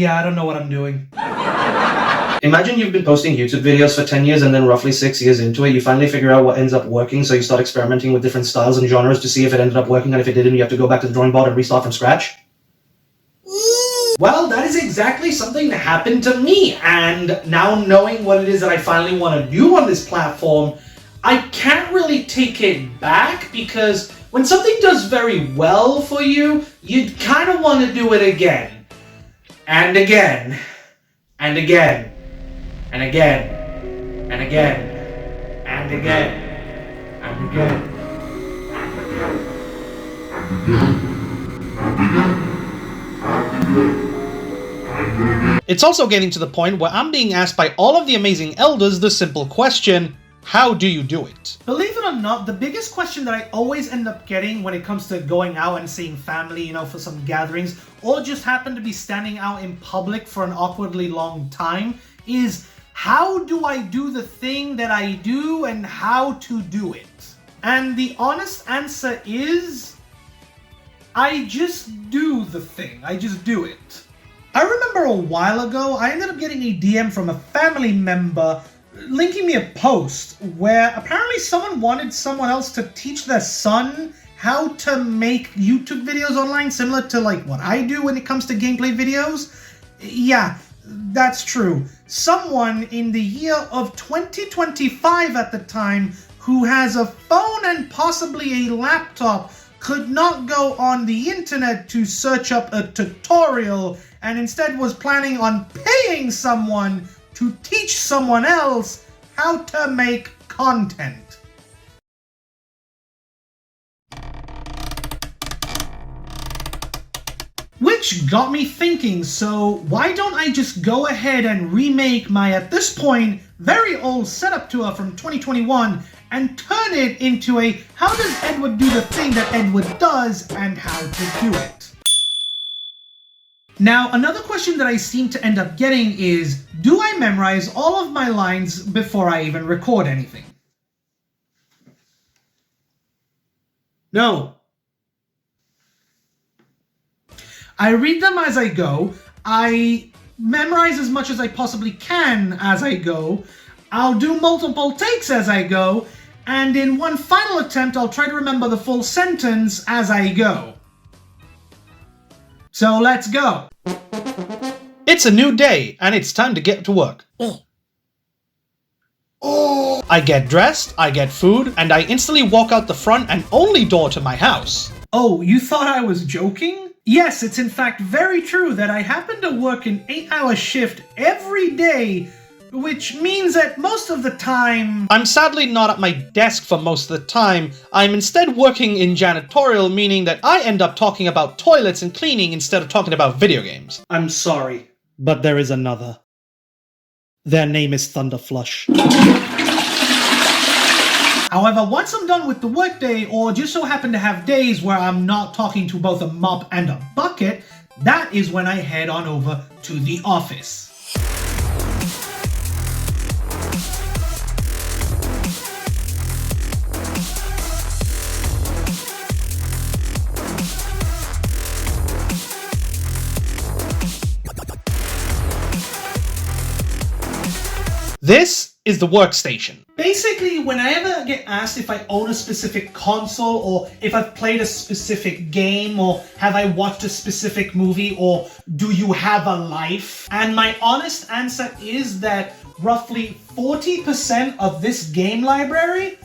Yeah, I don't know what I'm doing. Imagine you've been posting YouTube videos for 10 years and then roughly 6 years into it, you finally figure out what ends up working, so you start experimenting with different styles and genres to see if it ended up working, and if it didn't, you have to go back to the drawing board and restart from scratch. Well, that is exactly something that happened to me, and now knowing what it is that I finally want to do on this platform, I can't really take it back, because when something does very well for you, you'd kind of want to do it again. And again. And again. And again. And again. And again. And again. It's also getting to the point where I'm being asked by all of the amazing elders the simple question, how do you do it? Believe it or not, the biggest question that I always end up getting when it comes to going out and seeing family, you know, for some gatherings, or just happen to be standing out in public for an awkwardly long time, is how do I do the thing that I do and how to do it? And the honest answer is, I just do the thing. I just do it. I remember a while ago, I ended up getting a DM from a family member linking me a post where apparently someone wanted someone else to teach their son how to make YouTube videos online, similar to like what I do when it comes to gameplay videos. Yeah, that's true. Someone in the year of 2025 at the time who has a phone and possibly a laptop could not go on the internet to search up a tutorial and instead was planning on paying someone to teach someone else how to make content. Which got me thinking, so why don't I just go ahead and remake my, at this point, very old setup tour from 2021 and turn it into a how does Edward do the thing that Edward does and how to do it. Now, another question that I seem to end up getting is, do I memorize all of my lines before I even record anything? No. I read them as I go, I memorize as much as I possibly can as I go, I'll do multiple takes as I go, and in one final attempt I'll try to remember the full sentence as I go. So let's go. It's a new day, and it's time to get to work. I get dressed, I get food, and I instantly walk out the front and only door to my house. Oh, you thought I was joking? Yes, it's in fact very true that I happen to work an 8-hour shift every day, which means that most of the time... I'm sadly not at my desk for most of the time. I'm instead working in janitorial, meaning that I end up talking about toilets and cleaning instead of talking about video games. I'm sorry, but there is another. Their name is Thunderflush. However, once I'm done with the workday, or just so happen to have days where I'm not talking to both a mop and a bucket, that is when I head on over to the office. This is the workstation. Basically, whenever I get asked if I own a specific console, or if I've played a specific game, or have I watched a specific movie, or do you have a life? And my honest answer is that roughly 40% of this game library,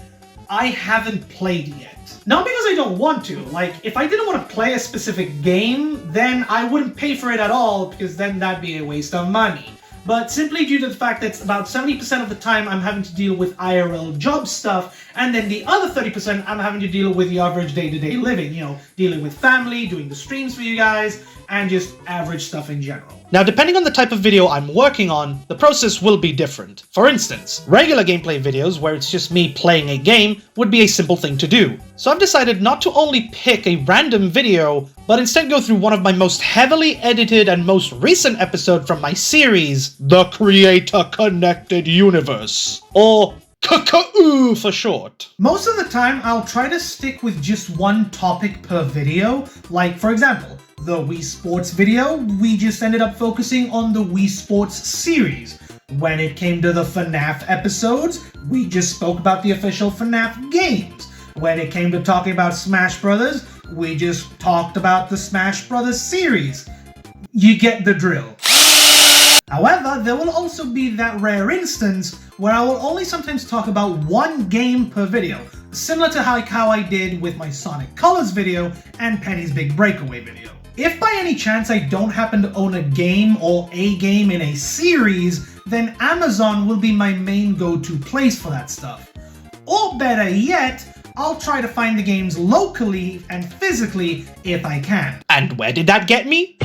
I haven't played yet. Not because I don't want to. Like, if I didn't want to play a specific game, then I wouldn't pay for it at all, because then that'd be a waste of money. But simply due to the fact that about 70% of the time I'm having to deal with IRL job stuff, and then the other 30% I'm having to deal with the average day-to-day living, you know, dealing with family, doing the streams for you guys, and just average stuff in general. Now, depending on the type of video I'm working on, the process will be different. For instance, regular gameplay videos where it's just me playing a game would be a simple thing to do. So I've decided not to only pick a random video, but instead go through one of my most heavily edited and most recent episode from my series, The Creator Connected Universe, or KKU for short. Most of the time, I'll try to stick with just one topic per video. Like, for example, the Wii Sports video, we just ended up focusing on the Wii Sports series. When it came to the FNAF episodes, we just spoke about the official FNAF games. When it came to talking about Smash Brothers, we just talked about the Smash Brothers series. You get the drill. However, there will also be that rare instance where I will only sometimes talk about one game per video, similar to how I did with my Sonic Colors video and Penny's Big Breakaway video. If by any chance I don't happen to own a game or a game in a series, then Amazon will be my main go-to place for that stuff. Or better yet, I'll try to find the games locally and physically if I can. And where did that get me?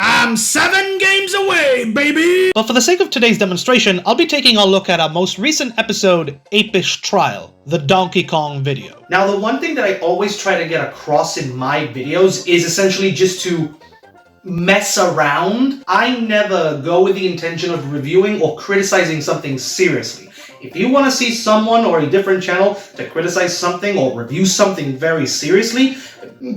I'm 7 games away, baby! But for the sake of today's demonstration, I'll be taking a look at our most recent episode, Apish Trial, the Donkey Kong video. Now, the one thing that I always try to get across in my videos is essentially just to mess around. I never go with the intention of reviewing or criticizing something seriously. If you want to see someone or a different channel to criticize something or review something very seriously,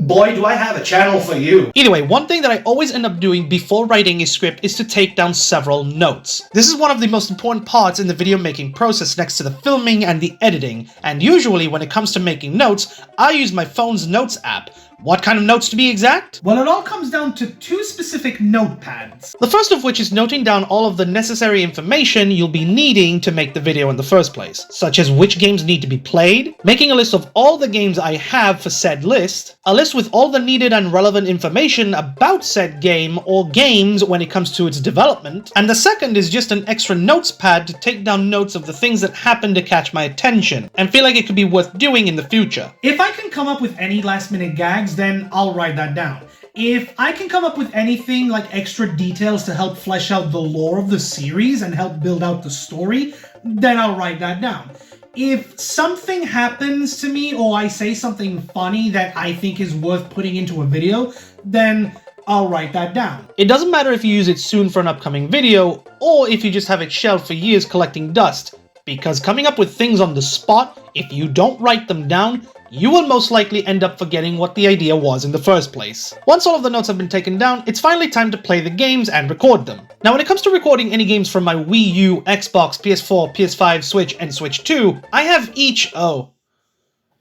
boy, do I have a channel for you. Either way, one thing that I always end up doing before writing a script is to take down several notes. This is one of the most important parts in the video making process next to the filming and the editing, and usually when it comes to making notes, I use my phone's notes app. What kind of notes to be exact? Well, it all comes down to 2 specific notepads. The first of which is noting down all of the necessary information you'll be needing to make the video in the first place, such as which games need to be played, making a list of all the games I have for said list, a list with all the needed and relevant information about said game or games when it comes to its development, and the second is just an extra notes pad to take down notes of the things that happen to catch my attention and feel like it could be worth doing in the future. If I can come up with any last minute gags, then I'll write that down. If I can come up with anything like extra details to help flesh out the lore of the series and help build out the story, then I'll write that down. If something happens to me or I say something funny that I think is worth putting into a video, then I'll write that down. It doesn't matter if you use it soon for an upcoming video or if you just have it shelved for years collecting dust, because coming up with things on the spot, if you don't write them down, you will most likely end up forgetting what the idea was in the first place. Once all of the notes have been taken down, it's finally time to play the games and record them. Now when it comes to recording any games from my Wii U, Xbox, PS4, PS5, Switch, and Switch 2, I have each... Oh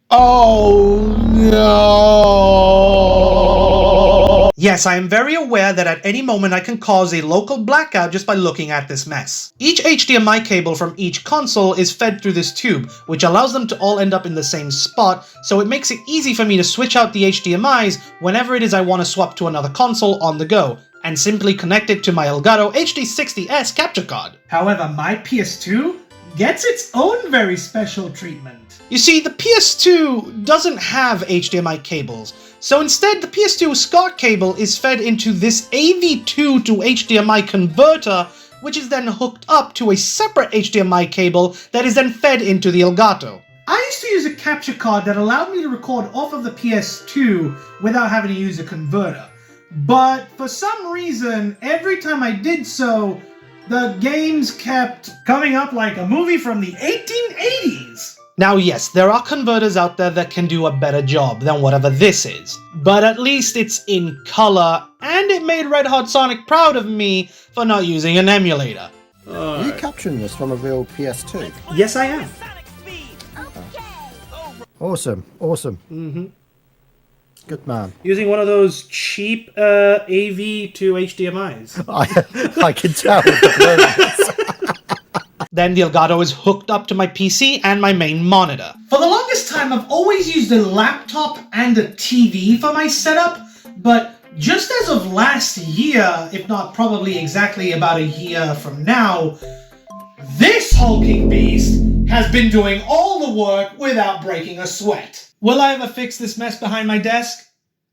no! Yes, I am very aware that at any moment I can cause a local blackout just by looking at this mess. Each HDMI cable from each console is fed through this tube, which allows them to all end up in the same spot, so it makes it easy for me to switch out the HDMIs whenever it is I want to swap to another console on the go, and simply connect it to my Elgato HD60S capture card. However, my PS2 gets its own very special treatment. You see, the PS2 doesn't have HDMI cables, so instead the PS2 SCART cable is fed into this AV2 to HDMI converter, which is then hooked up to a separate HDMI cable that is then fed into the Elgato. I used to use a capture card that allowed me to record off of the PS2 without having to use a converter. But for some reason, every time I did so, the games kept coming up like a movie from the 1880s. Now yes, there are converters out there that can do a better job than whatever this is, but at least it's in color, and it made Red Hot Sonic proud of me for not using an emulator. Are you capturing this from a real PS2? Yes, I am. Awesome, awesome. Mm-hmm. Good man. Using one of those cheap AV to HDMIs. I can tell. Then the Elgato is hooked up to my PC and my main monitor. For the longest time, I've always used a laptop and a TV for my setup, but just as of last year, if not probably exactly about a year from now, this hulking beast has been doing all the work without breaking a sweat. Will I ever fix this mess behind my desk?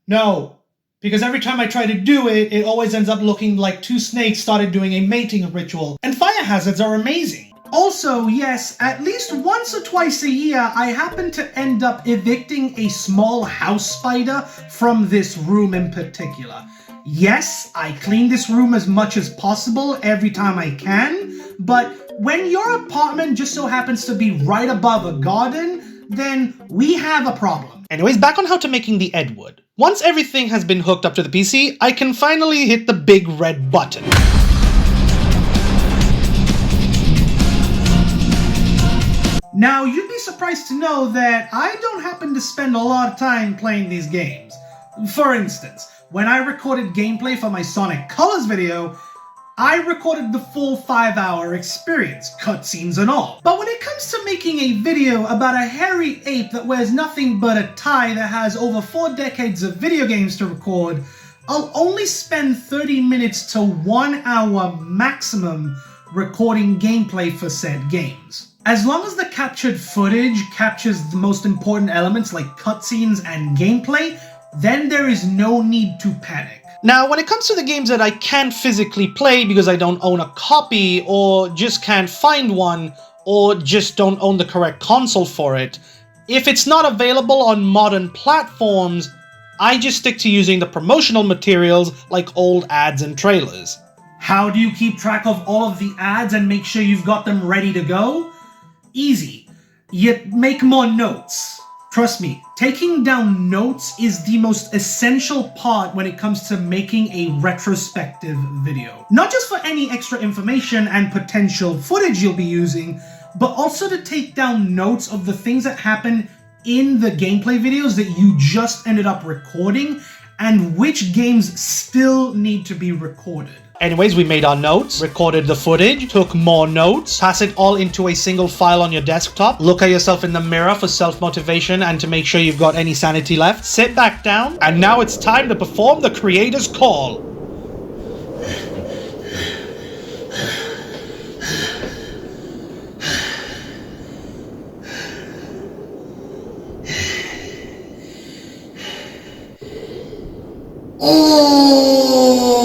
No. Because every time I try to do it, it always ends up looking like 2 snakes started doing a mating ritual. And fire hazards are amazing. Also, yes, at least once or twice a year, I happen to end up evicting a small house spider from this room in particular. Yes, I clean this room as much as possible every time I can, but when your apartment just so happens to be right above a garden, then we have a problem. Anyways, back on how to making the Edward. Once everything has been hooked up to the PC, I can finally hit the big red button. Now, you'd be surprised to know that I don't happen to spend a lot of time playing these games. For instance, when I recorded gameplay for my Sonic Colors video, I recorded the full 5-hour experience, cutscenes and all. But when it comes to making a video about a hairy ape that wears nothing but a tie that has over 4 decades of video games to record, I'll only spend 30 minutes to 1 hour maximum recording gameplay for said games. As long as the captured footage captures the most important elements like cutscenes and gameplay, then there is no need to panic. Now, when it comes to the games that I can't physically play because I don't own a copy, or just can't find one, or just don't own the correct console for it, if it's not available on modern platforms, I just stick to using the promotional materials like old ads and trailers. How do you keep track of all of the ads and make sure you've got them ready to go? Easy. You make more notes. Trust me, taking down notes is the most essential part when it comes to making a retrospective video. Not just for any extra information and potential footage you'll be using, but also to take down notes of the things that happen in the gameplay videos that you just ended up recording and which games still need to be recorded. Anyways, we made our notes, recorded the footage, took more notes, pass it all into a single file on your desktop, look at yourself in the mirror for self-motivation and to make sure you've got any sanity left, sit back down, and now it's time to perform the creator's call.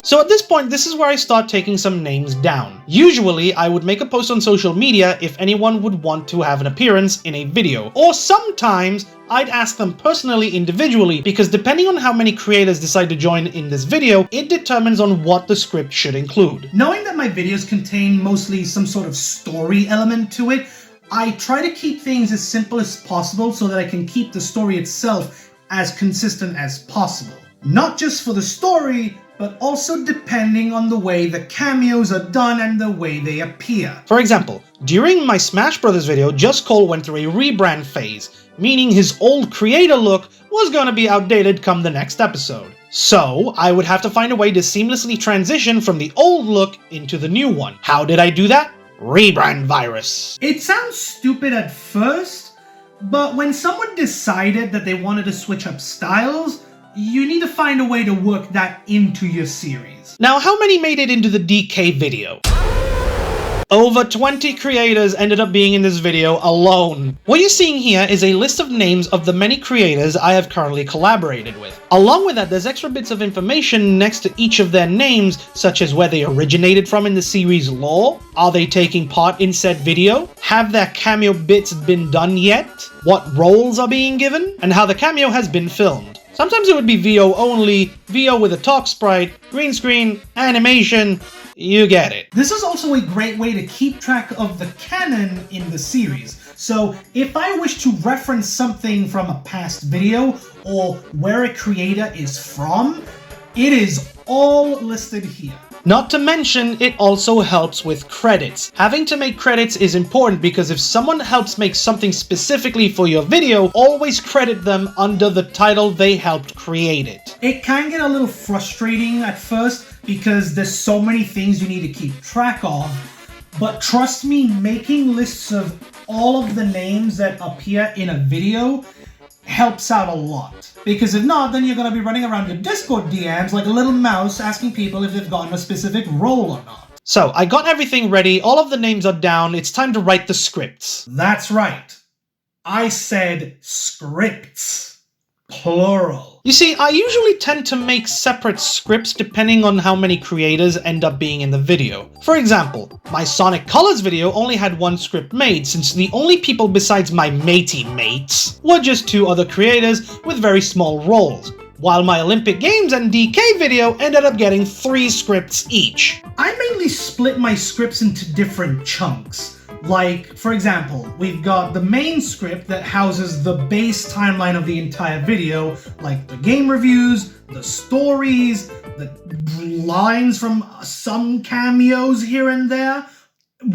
So at this point, this is where I start taking some names down. Usually, I would make a post on social media if anyone would want to have an appearance in a video. Or sometimes, I'd ask them personally, individually, because depending on how many creators decide to join in this video, it determines on what the script should include. Knowing that my videos contain mostly some sort of story element to it, I try to keep things as simple as possible so that I can keep the story itself as consistent as possible. Not just for the story, but also depending on the way the cameos are done and the way they appear. For example, during my Smash Brothers video, Just Cole went through a rebrand phase, meaning his old creator look was gonna be outdated come the next episode. So, I would have to find a way to seamlessly transition from the old look into the new one. How did I do that? Rebrand virus. It sounds stupid at first, but when someone decided that they wanted to switch up styles, you need to find a way to work that into your series. Now, how many made it into the DK video? Over 20 creators ended up being in this video alone. What you're seeing here is a list of names of the many creators I have currently collaborated with. Along with that, there's extra bits of information next to each of their names, such as where they originated from in the series lore, are they taking part in said video, have their cameo bits been done yet, what roles are being given, and how the cameo has been filmed. Sometimes it would be VO only, VO with a talk sprite, green screen, animation, you get it. This is also a great way to keep track of the canon in the series. So if I wish to reference something from a past video or where a creator is from, it is all listed here. Not to mention, it also helps with credits. Having to make credits is important because if someone helps make something specifically for your video, always credit them under the title they helped create it. It can get a little frustrating at first because there's so many things you need to keep track of, but trust me, making lists of all of the names that appear in a video helps out a lot. Because if not, then you're going to be running around your Discord DMs like a little mouse asking people if they've gotten a specific role or not. So, I got everything ready, all of the names are down, it's time to write the scripts. That's right. I said scripts. Plural. You see, I usually tend to make separate scripts depending on how many creators end up being in the video. For example, my Sonic Colors video only had one script made since the only people besides my matey mates were just 2 other creators with very small roles, while my Olympic Games and DK video ended up getting 3 scripts each. I mainly split my scripts into different chunks. Like, for example, we've got the main script that houses the base timeline of the entire video, like the game reviews, the stories, the lines from some cameos here and there,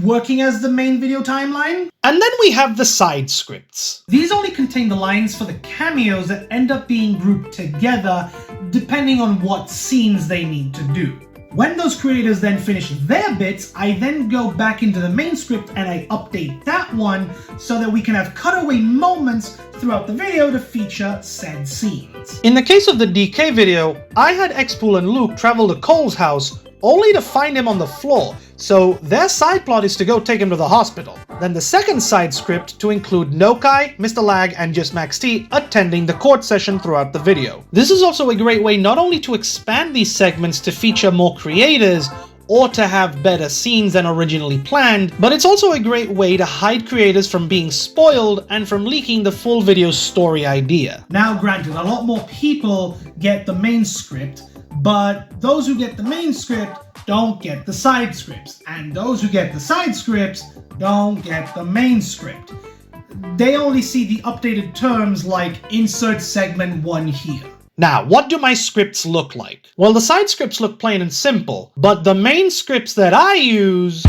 working as the main video timeline. And then we have the side scripts. These only contain the lines for the cameos that end up being grouped together depending on what scenes they need to do. When those creators then finish their bits, I then go back into the main script and I update that one so that we can have cutaway moments throughout the video to feature said scenes. In the case of the DK video, I had Xpool and Luke travel to Cole's house only to find him on the floor, so their side plot is to go take him to the hospital. Then the second side script to include Nokai, Mr. Lag, and just Max T attending the court session throughout the video. This is also a great way not only to expand these segments to feature more creators, or to have better scenes than originally planned, but it's also a great way to hide creators from being spoiled and from leaking the full video's story idea. Now granted, a lot more people get the main script, but those who get the main script don't get the side scripts, and those who get the side scripts don't get the main script. They only see the updated terms like insert segment 1 here. Now, what do my scripts look like? Well, the side scripts look plain and simple, but the main scripts that I use...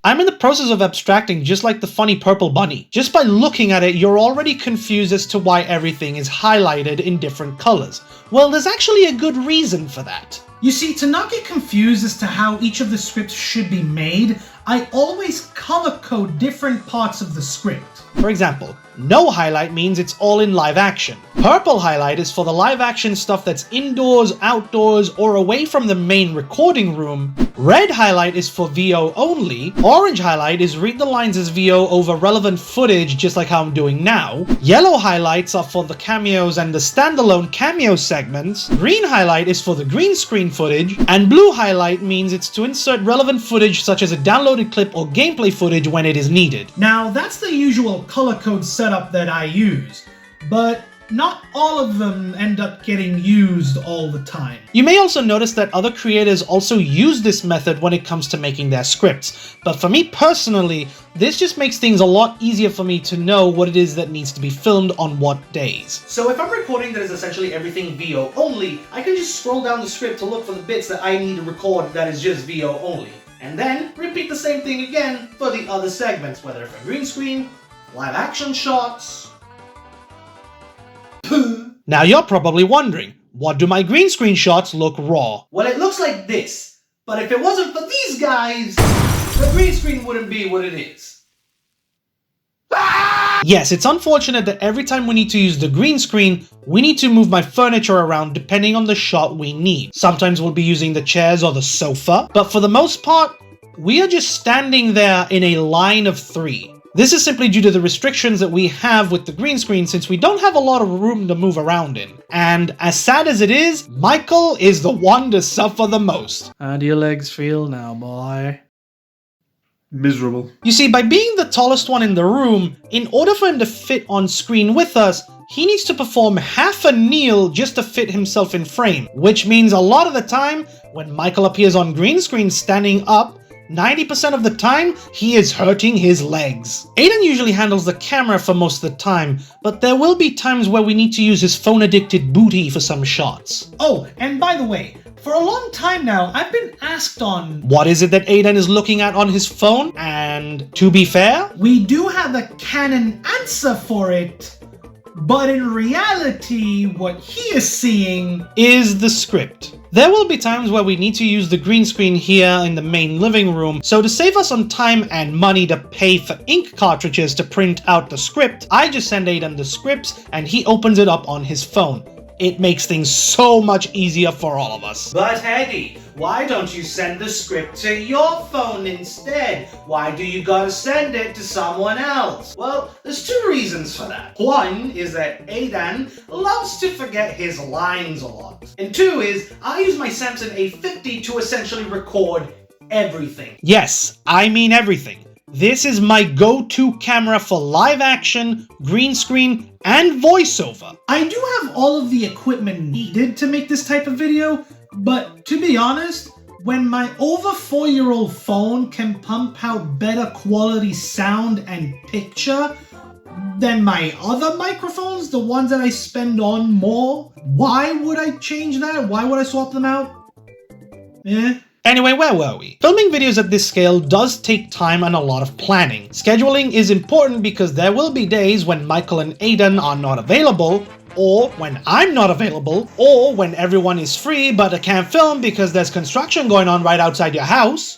I'm in the process of abstracting just like the funny purple bunny. Just by looking at it, you're already confused as to why everything is highlighted in different colors. Well, there's actually a good reason for that. You see, to not get confused as to how each of the scripts should be made, I always color code different parts of the script. For example, no highlight means it's all in live action. Purple highlight is for the live action stuff that's indoors, outdoors, or away from the main recording room. Red highlight is for VO only. Orange highlight is read the lines as VO over relevant footage, just like how I'm doing now. Yellow highlights are for the cameos and the standalone cameo segments. Green highlight is for the green screen footage. And blue highlight means it's to insert relevant footage such as a downloaded clip or gameplay footage when it is needed. Now, that's the usual color code setup that I use, but not all of them end up getting used all the time. You may also notice that other creators also use this method when it comes to making their scripts, but for me personally, this just makes things a lot easier for me to know what it is that needs to be filmed on what days. So if I'm recording that is essentially everything VO only, I can just scroll down the script to look for the bits that I need to record that is just VO only. And then repeat the same thing again for the other segments, whether for green screen, live action shots. Now you're probably wondering, what do my green screen shots look raw? Well, it looks like this, but if it wasn't for these guys, the green screen wouldn't be what it is. Yes, it's unfortunate that every time we need to use the green screen, we need to move my furniture around depending on the shot we need. Sometimes we'll be using the chairs or the sofa, but for the most part, we are just standing there in a line of 3. This is simply due to the restrictions that we have with the green screen since we don't have a lot of room to move around in. And as sad as it is, Michael is the one to suffer the most. How do your legs feel now, boy? Miserable. You see, by being the tallest one in the room, in order for him to fit on screen with us, he needs to perform half a kneel just to fit himself in frame, which means a lot of the time, when Michael appears on green screen standing up, 90% of the time, he is hurting his legs. Aiden usually handles the camera for most of the time, but there will be times where we need to use his phone-addicted booty for some shots. Oh, and by the way, for a long time now, I've been asked on... What is it that Aiden is looking at on his phone? And to be fair, we do have a canon answer for it, but in reality, what he is seeing is the script. There will be times where we need to use the green screen here in the main living room, so to save us on time and money to pay for ink cartridges to print out the script, I just send Aiden the scripts and he opens it up on his phone. It makes things so much easier for all of us. But Eddie, why don't you send the script to your phone instead? Why do you gotta send it to someone else? Well, there's 2 reasons for that. One is that Aiden loves to forget his lines a lot. And 2 is, I use my Samsung A50 to essentially record everything. Yes, I mean everything. This is my go-to camera for live action, green screen, and voiceover. I do have all of the equipment needed to make this type of video, but to be honest, when my over 4-year-old phone can pump out better quality sound and picture than my other microphones, the ones that I spend on more, why would I change that? Why would I swap them out? Anyway, where were we? Filming videos at this scale does take time and a lot of planning. Scheduling is important because there will be days when Michael and Aiden are not available, or when I'm not available, or when everyone is free but I can't film because there's construction going on right outside your house.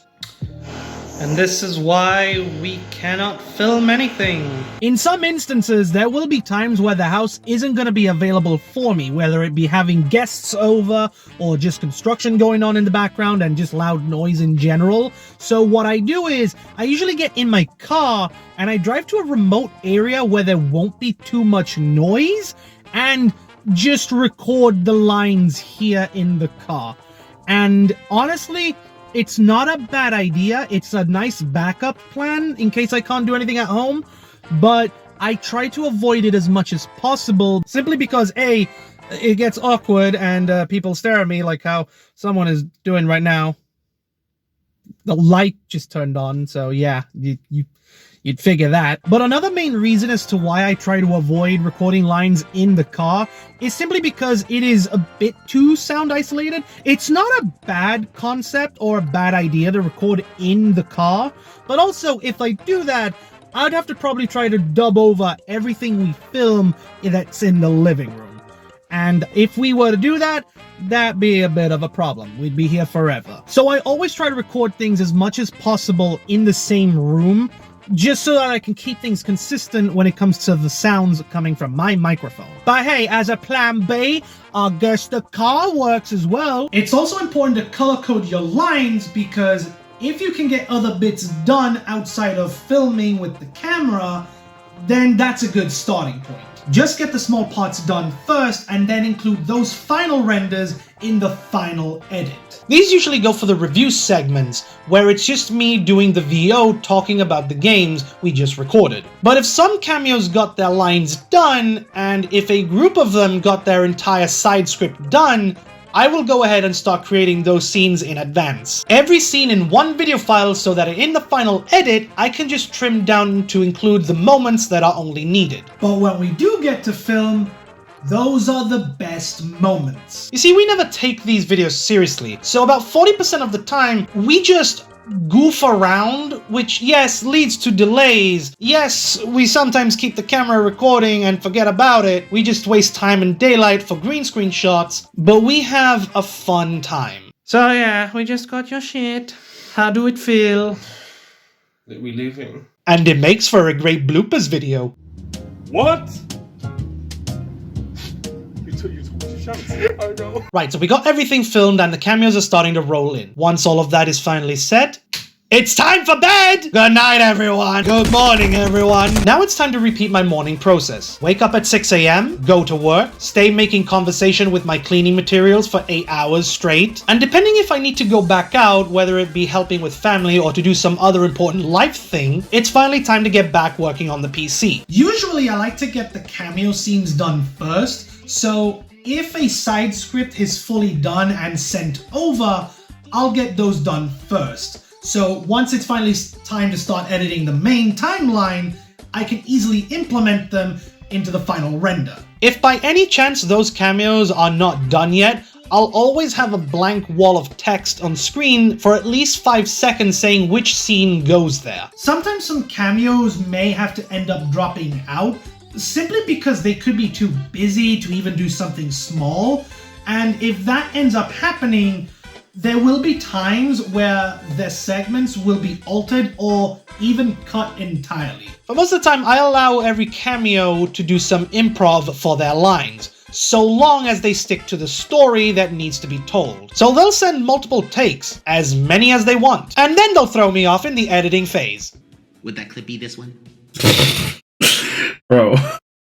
And this is why we cannot film anything. In some instances, there will be times where the house isn't going to be available for me, whether it be having guests over or just construction going on in the background and just loud noise in general. So what I do is I usually get in my car and I drive to a remote area where there won't be too much noise and just record the lines here in the car. And honestly, it's not a bad idea. It's a nice backup plan in case I can't do anything at home, but I try to avoid it as much as possible simply because A, it gets awkward and people stare at me like how someone is doing right now. The light just turned on, so yeah, you'd figure that. But another main reason as to why I try to avoid recording lines in the car is simply because it is a bit too sound isolated. It's not a bad concept or a bad idea to record in the car, but also if I do that, I'd have to probably try to dub over everything we film that's in the living room. And if we were to do that, that'd be a bit of a problem. We'd be here forever. So I always try to record things as much as possible in the same room, just so that I can keep things consistent when it comes to the sounds coming from my microphone. But hey, as a plan B, I guess the car works as well. It's also important to color code your lines because if you can get other bits done outside of filming with the camera, then that's a good starting point. Just get the small parts done first and then include those final renders in the final edit. These usually go for the review segments, where it's just me doing the VO talking about the games we just recorded. But if some cameos got their lines done, and if a group of them got their entire side script done, I will go ahead and start creating those scenes in advance. Every scene in one video file so that in the final edit, I can just trim down to include the moments that are only needed. But when we do get to film, those are the best moments. You see, we never take these videos seriously, so about 40% of the time, we just goof around, which yes, leads to delays. Yes, we sometimes keep the camera recording and forget about it. We just waste time in daylight for green screen shots, but we have a fun time. So yeah, we just got your shit. How do it feel? That we leaving. And it makes for a great bloopers video. What? You took your chance. Oh no. Right, so we got everything filmed and the cameos are starting to roll in. Once all of that is finally set, it's time for bed! Good night, everyone! Good morning, everyone! Now it's time to repeat my morning process. Wake up at 6 a.m., go to work, stay making conversation with my cleaning materials for 8 hours straight, and depending if I need to go back out, whether it be helping with family or to do some other important life thing, it's finally time to get back working on the PC. Usually I like to get the cameo scenes done first, so if a side script is fully done and sent over, I'll get those done first. So once it's finally time to start editing the main timeline, I can easily implement them into the final render. If by any chance those cameos are not done yet, I'll always have a blank wall of text on screen for at least 5 seconds saying which scene goes there. Sometimes some cameos may have to end up dropping out simply because they could be too busy to even do something small, and if that ends up happening, there will be times where the segments will be altered or even cut entirely. But most of the time I allow every cameo to do some improv for their lines, so long as they stick to the story that needs to be told. So they'll send multiple takes, as many as they want, and then they'll throw me off in the editing phase. Would that clip be this one? Bro.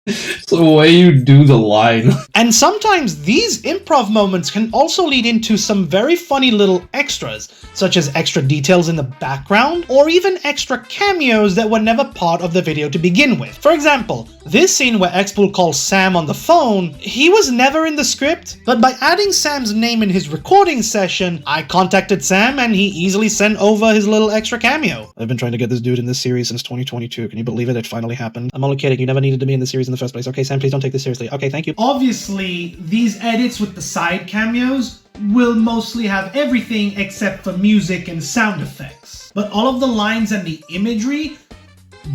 It's the way you do the line. And sometimes these improv moments can also lead into some very funny little extras, such as extra details in the background, or even extra cameos that were never part of the video to begin with. For example, this scene where Xpool calls Sam on the phone, he was never in the script, but by adding Sam's name in his recording session, I contacted Sam and he easily sent over his little extra cameo. I've been trying to get this dude in this series since 2022. Can you believe it? It finally happened. I'm only kidding. You never needed to be in the series in the first place. Okay, Sam, please don't take this seriously. Okay, thank you. Obviously, these edits with the side cameos will mostly have everything except for music and sound effects. But all of the lines and the imagery,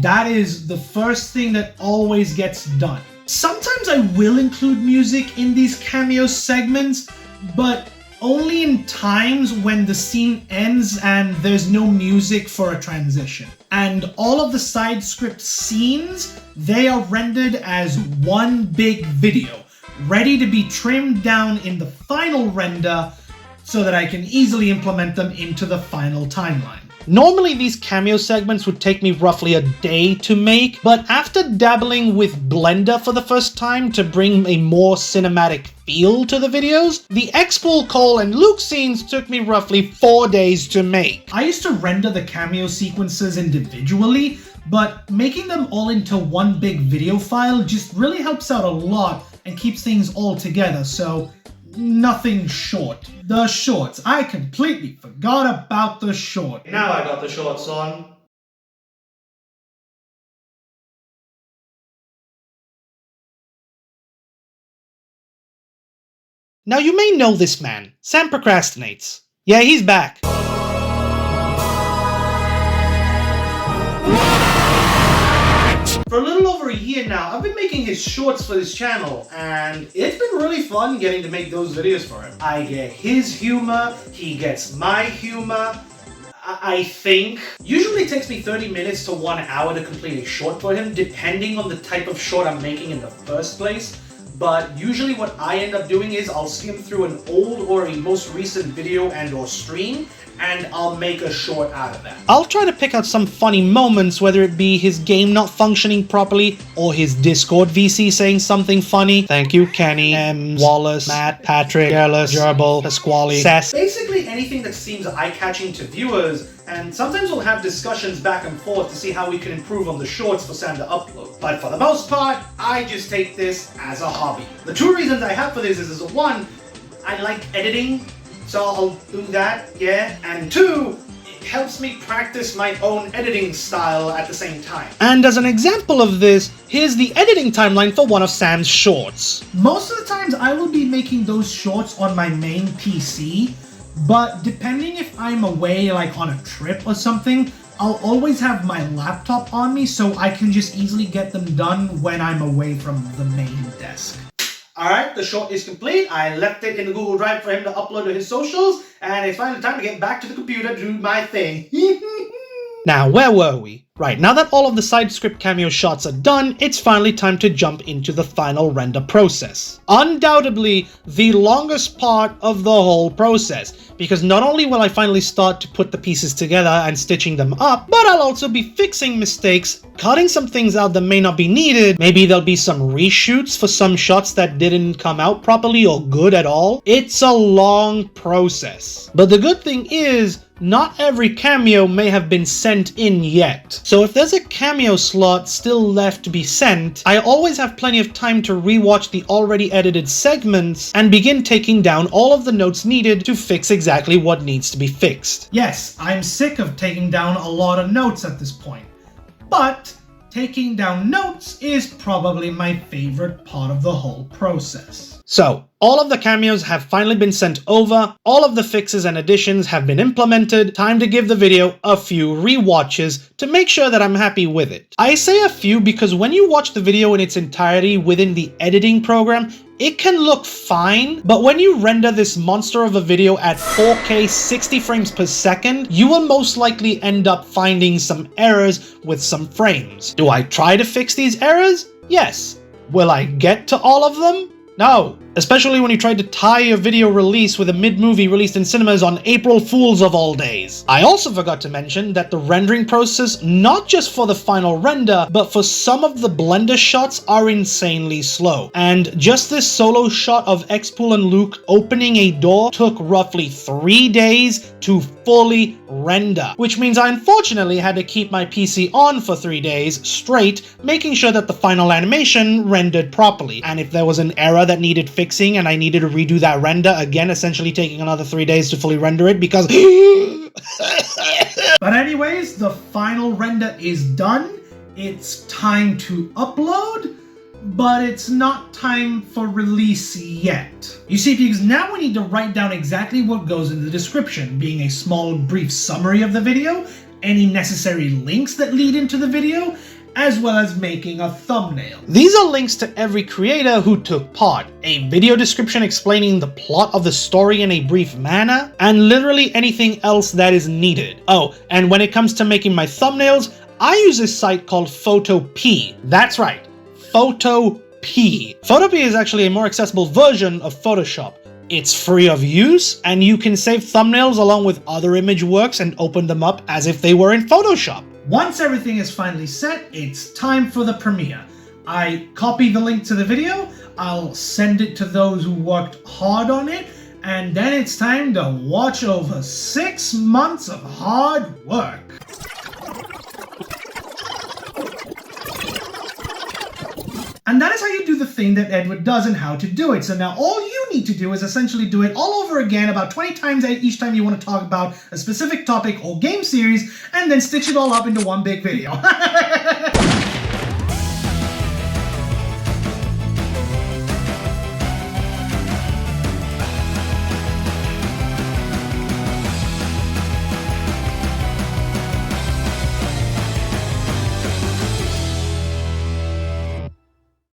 that is the first thing that always gets done. Sometimes I will include music in these cameo segments, but only in times when the scene ends and there's no music for a transition. And all of the side script scenes, they are rendered as one big video, ready to be trimmed down in the final render so that I can easily implement them into the final timeline. Normally these cameo segments would take me roughly a day to make, but after dabbling with Blender for the first time to bring a more cinematic feel to the videos, the Xpool, Cole, and Luke scenes took me roughly 4 days to make. I used to render the cameo sequences individually, but making them all into one big video file just really helps out a lot and keeps things all together, so nothing short. The shorts. I completely forgot about the short. Now I got the shorts on. Now you may know this man. Sam procrastinates. Yeah, he's back. For a little over a year now, I've been making his shorts for this channel, and it's been really fun getting to make those videos for him. I get his humor, he gets my humor, I think. Usually it takes me 30 minutes to 1 hour to complete a short for him, depending on the type of short I'm making in the first place. But usually what I end up doing is I'll skim through an old or a most recent video and or stream, and I'll make a short out of that. I'll try to pick out some funny moments, whether it be his game not functioning properly, or his Discord VC saying something funny. Thank you, Kenny, Wallace, Matt, Patrick, Careless, Gerbil, Pasquale, Sess. Basically anything that seems eye-catching to viewers, and sometimes we'll have discussions back and forth to see how we can improve on the shorts for Sam to upload. But for the most part, I just take this as a hobby. The 2 reasons I have for this is 1, I like editing, so I'll do that, yeah, and 2, it helps me practice my own editing style at the same time. And as an example of this, here's the editing timeline for one of Sam's shorts. Most of the times I will be making those shorts on my main PC, but depending if I'm away like on a trip or something, I'll always have my laptop on me so I can just easily get them done when I'm away from the main desk. Alright, the short is complete. I left it in the Google Drive for him to upload to his socials, and it's finally time to get back to the computer to do my thing. Now, where were we? Right, now that all of the side script cameo shots are done, it's finally time to jump into the final render process. Undoubtedly, the longest part of the whole process, because not only will I finally start to put the pieces together and stitching them up, but I'll also be fixing mistakes, cutting some things out that may not be needed, maybe there'll be some reshoots for some shots that didn't come out properly or good at all. It's a long process. But the good thing is, not every cameo may have been sent in yet. So if there's a cameo slot still left to be sent, I always have plenty of time to rewatch the already edited segments and begin taking down all of the notes needed to fix exactly what needs to be fixed. Yes, I'm sick of taking down a lot of notes at this point, but taking down notes is probably my favorite part of the whole process. So, all of the cameos have finally been sent over, all of the fixes and additions have been implemented, time to give the video a few rewatches to make sure that I'm happy with it. I say a few because when you watch the video in its entirety within the editing program, it can look fine, but when you render this monster of a video at 4K 60 frames per second, you will most likely end up finding some errors with some frames. Do I try to fix these errors? Yes. Will I get to all of them? No. especially when you tried to tie a video release with a mid-movie released in cinemas on April Fools of all days. I also forgot to mention that the rendering process, not just for the final render, but for some of the Blender shots are insanely slow. And just this solo shot of X-Pool and Luke opening a door took roughly 3 days to fully render, which means I unfortunately had to keep my PC on for 3 days straight, making sure that the final animation rendered properly. And if there was an error that needed fixing and I needed to redo that render again, essentially taking another 3 days to fully render it because But anyways, the final render is done. It's time to upload, but it's not time for release yet. You see, because now we need to write down exactly what goes in the description, being a small brief summary of the video, any necessary links that lead into the video, as well as making a thumbnail. These are links to every creator who took part, a video description explaining the plot of the story in a brief manner, and literally anything else that is needed. Oh, and when it comes to making my thumbnails, I use a site called Photopea. That's right, Photopea. Photopea is actually a more accessible version of Photoshop. It's free of use, and you can save thumbnails along with other image works and open them up as if they were in Photoshop. Once everything is finally set, it's time for the premiere. I copy the link to the video, I'll send it to those who worked hard on it, and then it's time to watch over 6 months of hard work. And that is how you do the thing that Edward does and how to do it. So now all you need to do is essentially do it all over again about 20 times each time you want to talk about a specific topic or game series, and then stitch it all up into one big video.